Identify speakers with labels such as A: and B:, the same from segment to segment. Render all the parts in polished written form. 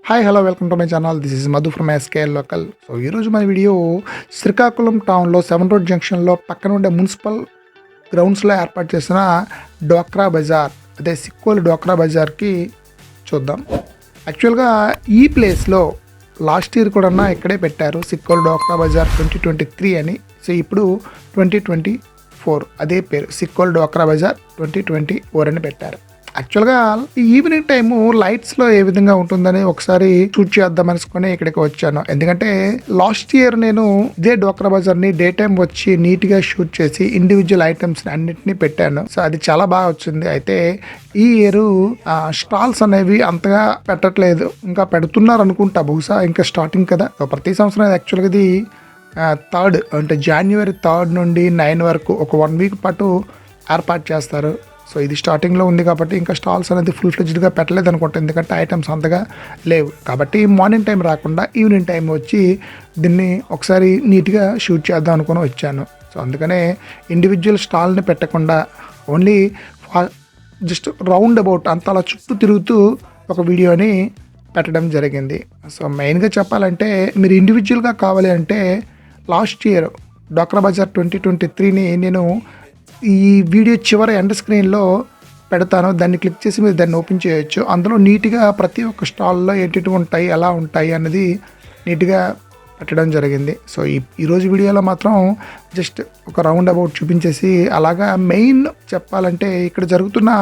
A: Hi hello welcome to my channel. This is Madhu from SKL local. So ఈరోజు మన video Srikakulam టౌన్లో 7 road జంక్షన్లో పక్కన ఉండే మున్సిపల్ గ్రౌండ్స్లో ఏర్పాటు చేసిన డ్వాక్రా బజార్, అదే సిక్కోలు డ్వాక్రా బజార్కి చూద్దాం. యాక్చువల్గా ఈ ప్లేస్లో లాస్ట్ ఇయర్ కూడా ఇక్కడే పెట్టారు, సిక్కోలు డ్వాక్రా బజార్ 2023 అని. సో ఇప్పుడు 2024 అదే పేరు, సిక్కోలు డ్వాక్రా బజార్ 2024 అని పెట్టారు. యాక్చువల్గా ఈవినింగ్ టైము లైట్స్లో ఏ విధంగా ఉంటుందని ఒకసారి షూట్ చేద్దాం అనుకుని ఇక్కడికి వచ్చాను. ఎందుకంటే లాస్ట్ ఇయర్ నేను ఇదే డ్వాక్రా బజార్ని డే టైం వచ్చి నీట్గా షూట్ చేసి ఇండివిజువల్ ఐటమ్స్ అన్నిటినీ పెట్టాను. సో అది చాలా బాగా వచ్చింది. అయితే ఈ ఇయర్ స్టాల్స్ అనేవి అంతగా పెట్టట్లేదు, ఇంకా పెడుతున్నారు అనుకుంటా, బహుశా ఇంకా స్టార్టింగ్ కదా. సో ప్రతి సంవత్సరం యాక్చువల్గా ఇది 3rd అంటే January 3rd నుండి 9 వరకు ఒక 1 వీక్ పాటు ఏర్పాటు చేస్తారు. సో ఇది స్టార్టింగ్లో ఉంది కాబట్టి ఇంకా స్టాల్స్ అనేది ఫుల్ ఫ్లెడ్జ్డ్గా పెట్టలేదు అనుకుంటా, ఎందుకంటే ఐటమ్స్ అంతగా లేవు. కాబట్టి మార్నింగ్ టైం రాకుండా ఈవినింగ్ టైం వచ్చి దీన్ని ఒకసారి నీట్గా షూట్ చేద్దాం అనుకుని వచ్చాను. సో అందుకనే ఇండివిజువల్ స్టాల్ని పెట్టకుండా ఓన్లీ జస్ట్ రౌండ్ అబౌట్ అంత అలా చుట్టూ తిరుగుతూ ఒక వీడియోని పెట్టడం జరిగింది. సో మెయిన్గా చెప్పాలంటే మీరు ఇండివిజువల్గా కావాలి అంటే లాస్ట్ ఇయర్ డ్వాక్రా బజార్ 2023ని నేను ఈ వీడియో చివరి ఎండ్ స్క్రీన్లో పెడతాను, దాన్ని క్లిక్ చేసి మీరు దాన్ని ఓపెన్ చేయొచ్చు. అందులో నీట్గా ప్రతి ఒక్క స్టాల్లో ఏంటి ఉంటాయి, ఎలా ఉంటాయి అన్నది నీట్గా పెట్టడం జరిగింది. సో ఈరోజు వీడియోలో మాత్రం జస్ట్ ఒక రౌండ్ అబౌట్ చూపించేసి, అలాగా మెయిన్ చెప్పాలంటే ఇక్కడ జరుగుతున్న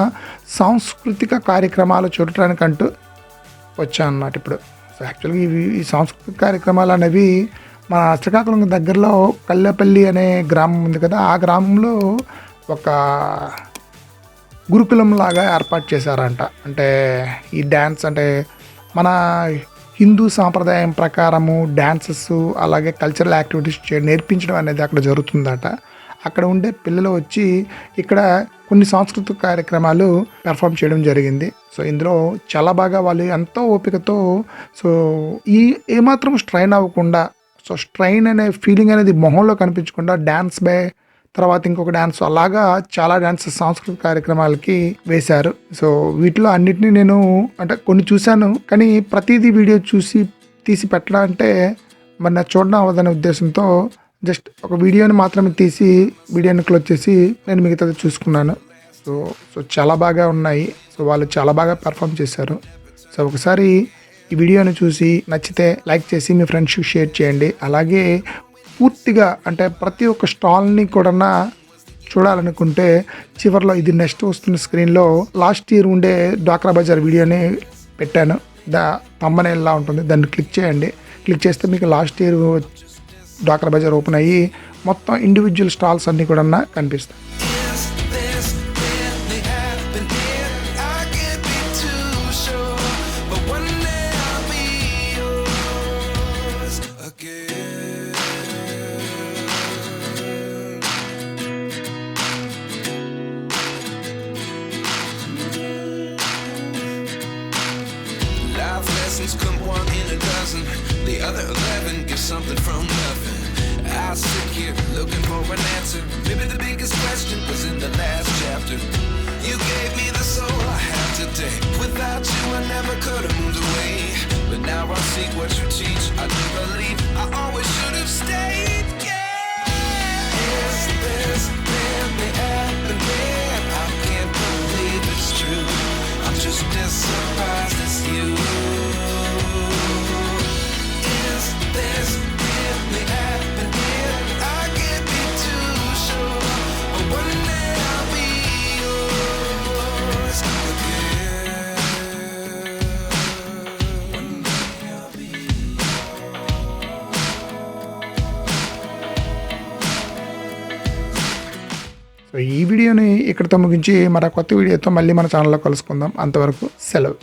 A: సాంస్కృతిక కార్యక్రమాలు చూడటానికంటూ వచ్చాను అన్నమాట ఇప్పుడు. సో యాక్చువల్గా ఈ సాంస్కృతిక కార్యక్రమాలు అనేవి మన శ్రీకాకుళం దగ్గరలో కల్లెపల్లి అనే గ్రామం ఉంది కదా, ఆ గ్రామంలో ఒక గురుకులం లాగా ఏర్పాటు చేశారంట. అంటే ఈ డ్యాన్స్ అంటే మన హిందూ సాంప్రదాయం ప్రకారము డ్యాన్సెస్ అలాగే కల్చరల్ యాక్టివిటీస్ నేర్పించడం అనేది అక్కడ జరుగుతుందట. అక్కడ ఉండే పిల్లలు వచ్చి ఇక్కడ కొన్ని సాంస్కృతిక కార్యక్రమాలు పెర్ఫామ్ చేయడం జరిగింది. సో ఇందులో చాలా బాగా వాళ్ళు ఎంతో ఓపికతో, సో ఏమాత్రం స్ట్రైన్ అవ్వకుండా, సో స్ట్రైన్ అనే ఫీలింగ్ అనేది మొహంలో కనిపించకుండా డ్యాన్స్ బై తర్వాత ఇంకొక డ్యాన్స్ అలాగా చాలా డ్యాన్సెస్ సాంస్కృతిక కార్యక్రమాలకి వేశారు. సో వీటిలో అన్నిటినీ నేను అంటే కొన్ని చూశాను, కానీ ప్రతిదీ వీడియో తీసి పెట్టడం అంటే మరి నా చూడడం అవ్వదనే ఉద్దేశంతో జస్ట్ ఒక వీడియోని మాత్రమే తీసి వీడియోని క్లోజ్ చేసి నేను మిగతాది చూసుకున్నాను. సో చాలా బాగా ఉన్నాయి. సో వాళ్ళు చాలా బాగా పెర్ఫామ్ చేశారు. సో ఒకసారి ఈ వీడియోని చూసి నచ్చితే లైక్ చేసి మీ ఫ్రెండ్స్కి షేర్ చేయండి. అలాగే పూర్తిగా అంటే ప్రతి ఒక్క స్టాల్ని కూడా చూడాలనుకుంటే చివరిలో ఇది నెక్స్ట్ వస్తున్న స్క్రీన్లో లాస్ట్ ఇయర్ ఉండే డ్వాక్రా బజార్ వీడియోని పెట్టాను, థంబ్నెయిల్లా ఉంటుంది, దాన్ని క్లిక్ చేయండి. క్లిక్ చేస్తే మీకు లాస్ట్ ఇయర్ డ్వాక్రా బజార్ ఓపెన్ అయ్యి మొత్తం ఇండివిజువల్ స్టాల్స్ అన్నీ కూడా కనిపిస్తాయి.
B: Come 1 in a dozen, the other 11 get something from nothing. I sit here looking for an answer. Maybe the biggest question was in the last chapter. You gave me the soul I have today. Without you I never could have moved away. But now I see what you teach. I do believe I always should have stayed. Yeah. Is this really happening? I can't believe it's true. I'm just as surprised as you.
A: So ఈ వీడియోని ఇక్కడితో ముగించి మరో కొత్త వీడియోతో మళ్ళీ మన ఛానల్లో కలుసుకుందాం. అంతవరకు సెలవు.